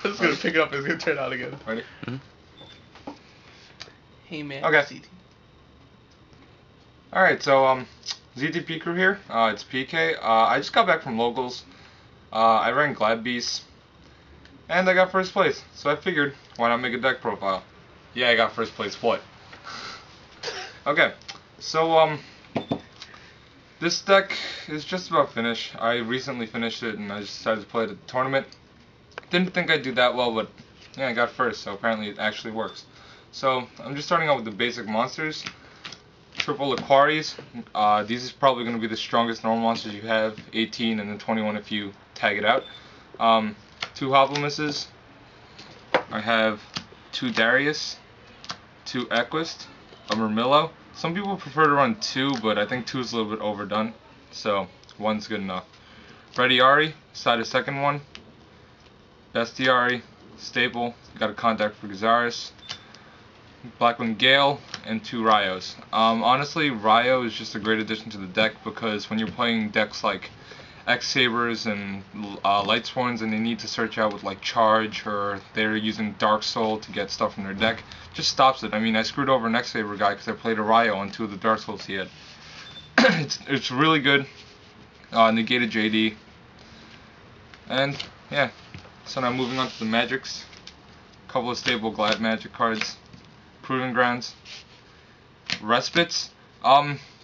I'm just gonna pick it up and it's gonna turn out again. Ready? Mm-hmm. Hey man. Okay. CT. Alright, so ZTP crew here. It's PK. I just got back from locals. I ran Glad Beasts. And I got first place. So I figured, why not make a deck profile? Yeah, I got first place. What? Okay. So this deck is just about finished. I recently finished it and I just decided to play it at the tournament. Didn't think I'd do that well, but yeah, I got first, so apparently it actually works. So I'm just starting out with the basic monsters. Triple Aquaries. These is probably going to be the strongest normal monsters you have. 18 and then 21 if you tag it out. 2 Hobblemisses. I have 2 Darius, 2 Equist, a Murmillo. Some people prefer to run 2, but I think 2 is a little bit overdone, so 1's good enough. Rediari, decided second one. Bestiari, staple, got a contact for Gazaris. Blackwing Gale, and 2 Ryos. Honestly, Ryo is just a great addition to the deck because when you're playing decks like X-Sabers and Lightsworns and they need to search out with like Charge or they're using Dark Soul to get stuff from their deck, just stops it. I mean, I screwed over an X-Saber guy because I played a Ryo on 2 of the Dark Souls he had. it's really good. Negated JD. And yeah, so now moving on to the Magics. A couple of stable Glad Magic cards. Proving Grounds. Respites.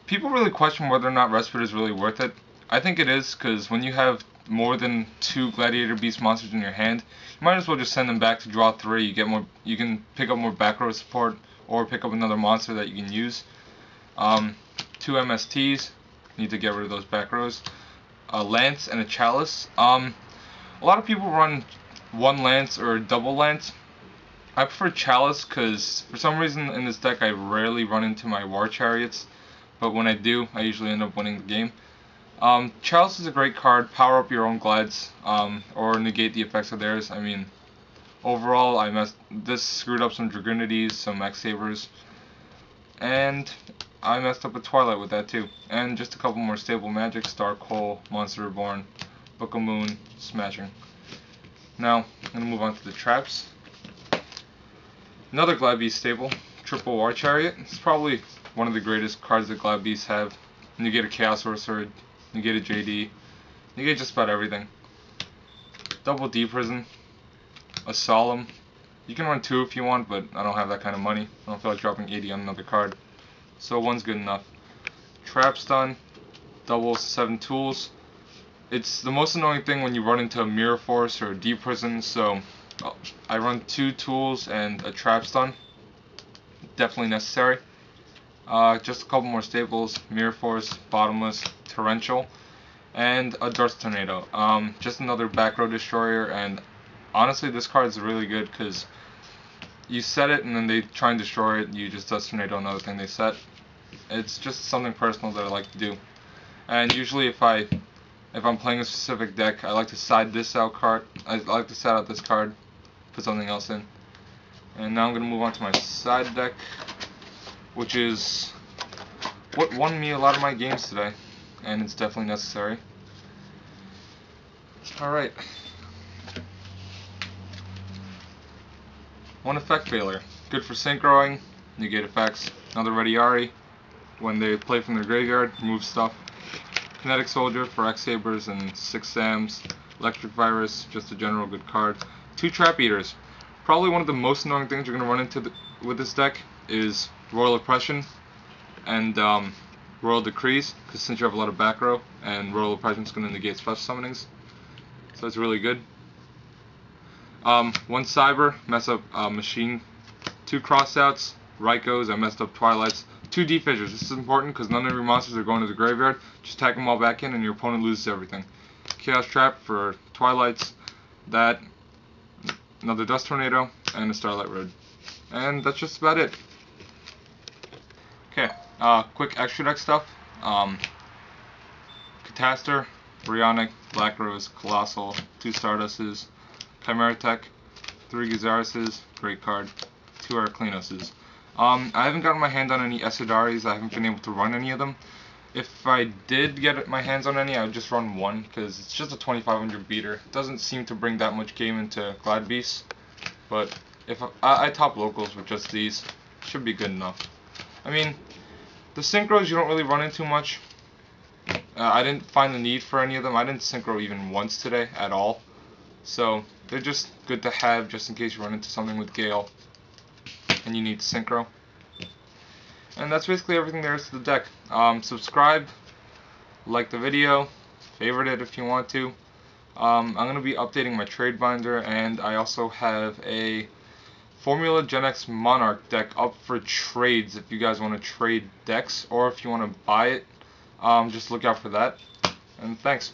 People really question whether or not Respite is really worth it. I think it is, because when you have more than 2 Gladiator Beast monsters in your hand, you might as well just send them back to draw 3. You get more. You can pick up more back row support, or pick up another monster that you can use. 2 MSTs. Need to get rid of those back rows. A Lance and a Chalice. A lot of people run 1 Lance or double Lance. I prefer Chalice because for some reason in this deck I rarely run into my War Chariots, but when I do, I usually end up winning the game. Chalice is a great card. Power up your own Glads, or negate the effects of theirs. I mean, overall, this screwed up some Dragonities, some X-Sabers, and I messed up a Twilight with that too. And just a couple more stable magics: Dark Hole, Monster Reborn, Book of Moon, Smashing. Now, I'm going to move on to the traps. Another Glad Beast stable, Triple War Chariot. It's probably one of the greatest cards that Glad Beasts have. You get a Chaos Sorcerer, you get a JD, you get just about everything. Double D Prison, a Solemn. You can run 2 if you want, but I don't have that kind of money. I don't feel like dropping 80 on another card. So 1's good enough. Trap Stun, double 7 tools. It's the most annoying thing when you run into a Mirror Force or a D Prison, so I run 2 tools and a Trap Stun. Definitely necessary. Just a couple more staples: Mirror Force, Bottomless, Torrential, and a Dust Tornado. Just another back row destroyer, and honestly this card is really good because you set it and then they try and destroy it, you just Dust Tornado another thing they set. It's just something personal that I like to do. And usually if I'm playing a specific deck, I like to side this out card. I like to side out this card, put something else in. And now I'm going to move on to my side deck, which is what won me a lot of my games today, and it's definitely necessary. Alright. 1 Effect Failure. Good for synchroing, negate effects. Another Rediari. When they play from their graveyard, remove stuff. Kinetic Soldier for X-Sabers and 6 Sams. Electric Virus, just a general good card. 2 Trap Eaters. Probably one of the most annoying things you're going to run into with this deck is Royal Oppression and Royal Decrees, because since you have a lot of back row, and Royal Oppression is going to negate special summonings. So it's really good. 1 Cyber, mess up Machine. 2 Crossouts, Rykos, I messed up Twilights. 2 D-Fissures, this is important because none of your monsters are going to the graveyard. Just tack them all back in and your opponent loses everything. Chaos Trap for Twilights, that, another Dust Tornado, and a Starlight Road. And that's just about it. Okay, quick extra deck stuff. Catastor, Brionic, Black Rose, Colossal, 2 Stardustes, Chimera Tech, 3 Gazarises, great card, 2 Araclinoses. I haven't gotten my hand on any Esidaris, I haven't been able to run any of them. if I did get my hands on any, I would just run one, because it's just a 2500 beater. It doesn't seem to bring that much game into Glad Beasts, but if I top locals with just these, should be good enough. I mean, the synchros you don't really run into much. I didn't find the need for any of them. I didn't synchro even once today at all. So they're just good to have just in case you run into something with Gale and you need synchro. And that's basically everything there is to the deck. Subscribe, like the video, favorite it if you want to. I'm going to be updating my trade binder, and I also have a Formula Gen X Monarch deck up for trades if you guys want to trade decks, or if you want to buy it. Just look out for that. And thanks.